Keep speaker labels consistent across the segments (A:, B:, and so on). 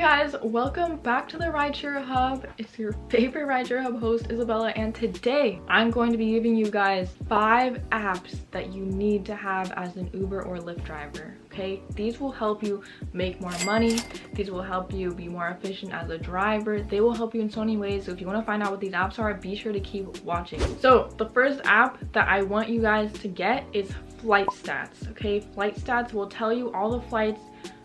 A: guys, welcome back to the Rideshare Hub. It's your favorite Rideshare Hub host, Isabella, and today I'm going to be giving you guys 5 apps that you need to have as an Uber or Lyft driver. Okay, these will help you make more money. These will help you be more efficient as a driver. They will help you in so many ways. So if you want to find out what these apps are, be sure to keep watching. So the first app that I want you guys to get is Flight Stats. Okay, Flight Stats will tell you all the flights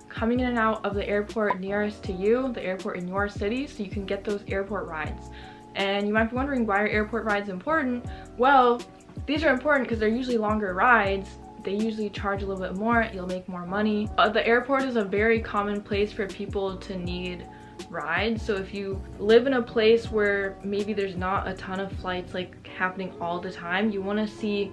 A: coming in and out of the airport nearest to you, the airport in your city, so you can get those airport rides. And you might be wondering, why are airport rides important? Well, these are important because they're usually longer rides. They usually charge a little bit more, you'll make more money. The airport is a very common place for people to need rides. So if you live in a place where maybe there's not a ton of flights like happening all the time, you want to see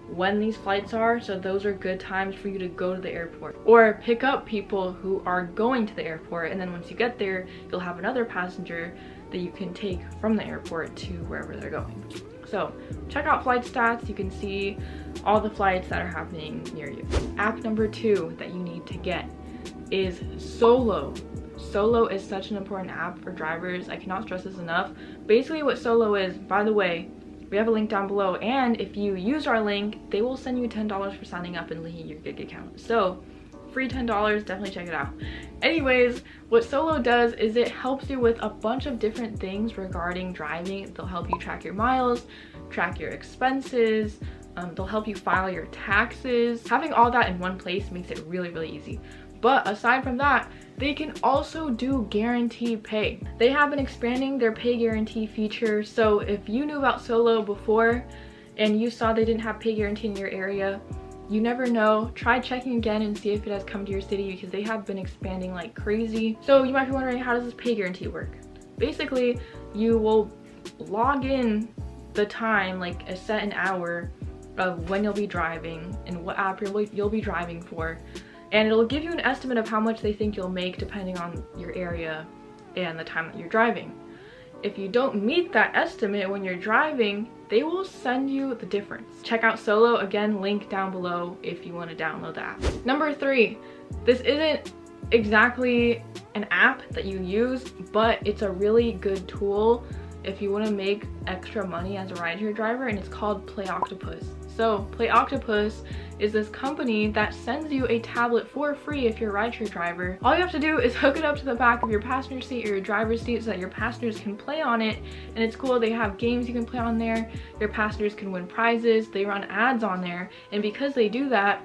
A: when these flights are, so those are good times for you to go to the airport or pick up people who are going to the airport, and then once you get there you'll have another passenger that you can take from the airport to wherever they're going. So check out Flight Stats. You can see all the flights that are happening near you. App number 2 that you need to get is Solo. Solo is such an important app for drivers. I cannot stress this enough. Basically what Solo is, by the way, we have a link down below, and if you use our link, they will send you $10 for signing up and linking your gig account. So free $10, definitely check it out. Anyways, what Solo does is it helps you with a bunch of different things regarding driving. They'll help you track your miles, track your expenses, they'll help you file your taxes. Having all that in one place makes it really easy. But aside from that, they can also do guaranteed pay. They have been expanding their pay guarantee feature. So if you knew about Solo before and you saw they didn't have pay guarantee in your area, you never know. Try checking again and see if it has come to your city, because they have been expanding like crazy. So you might be wondering, how does this pay guarantee work? Basically, you will log in the time, like a set an hour of when you'll be driving and what app you'll be driving for. And it'll give you an estimate of how much they think you'll make depending on your area and the time that you're driving. If you don't meet that estimate when you're driving, they will send you the difference. Check out Solo, again, link down below if you want to download the app. Number 3, this isn't exactly an app that you use, but it's a really good tool if you want to make extra money as a rideshare driver, and it's called Play Octopus. So Play Octopus is this company that sends you a tablet for free if you're a rideshare driver. All you have to do is hook it up to the back of your passenger seat or your driver's seat so that your passengers can play on it, and it's cool. They have games you can play on there. Your passengers can win prizes. They run ads on there, and because they do that,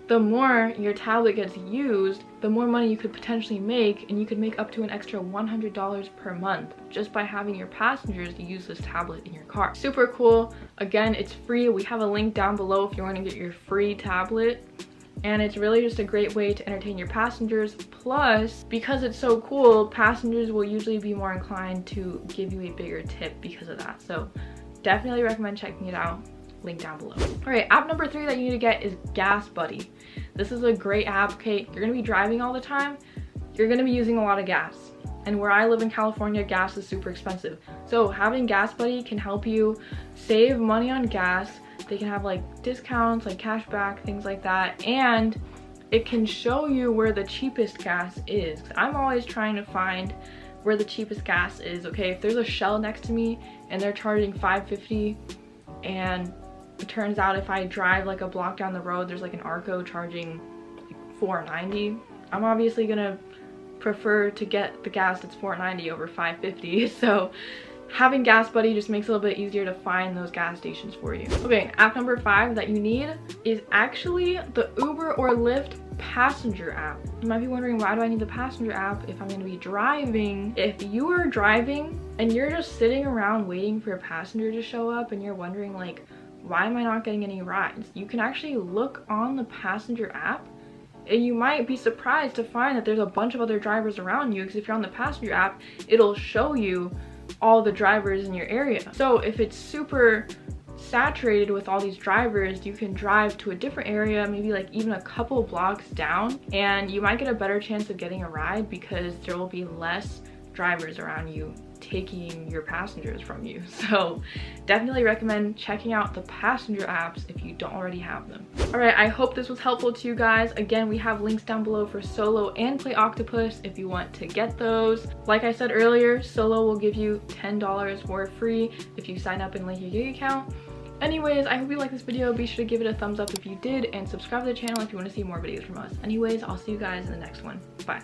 A: the more your tablet gets used, the more money you could potentially make, and you could make up to an extra $100 per month just by having your passengers use this tablet in your car. Super cool. Again, it's free. We have a link down below if you want to get your free tablet, and it's really just a great way to entertain your passengers. Plus, because it's so cool, passengers will usually be more inclined to give you a bigger tip because of that. So definitely recommend checking it out. Link down below. All right, app number 3 that you need to get is Gas Buddy. This is a great app. Okay, you're gonna be driving all the time, you're gonna be using a lot of gas, and where I live in California, gas is super expensive. So having Gas Buddy can help you save money on gas. They can have like discounts, like cash back, things like that, and it can show you where the cheapest gas is. I'm always trying to find where the cheapest gas is. Okay, if there's a Shell next to me and they're charging $5.50, and it turns out if I drive like a block down the road there's like an Arco charging like $4.90, I'm obviously gonna prefer to get the gas that's $4.90 over $5.50. So having Gas Buddy just makes it a little bit easier to find those gas stations for you. Okay, app number 5 that you need is actually the Uber or Lyft passenger app. You might be wondering, why do I need the passenger app if I'm going to be driving? If you are driving and you're just sitting around waiting for a passenger to show up and you're wondering like, why am I not getting any rides? You can actually look on the passenger app, and you might be surprised to find that there's a bunch of other drivers around you, because if you're on the passenger app, it'll show you all the drivers in your area. So if it's super saturated with all these drivers, you can drive to a different area, maybe like even a couple blocks down, and you might get a better chance of getting a ride because there will be less drivers around you taking your passengers from you. So definitely recommend checking out the passenger apps if you don't already have them. All right, I hope this was helpful to you guys. Again, we have links down below for Solo and Play Octopus if you want to get those. Like I said earlier, Solo will give you $10 for free if you sign up and link your gig account. Anyways, I hope you liked this video. Be sure to give it a thumbs up if you did, and subscribe to the channel if you want to see more videos from us. Anyways, I'll see you guys in the next one. Bye.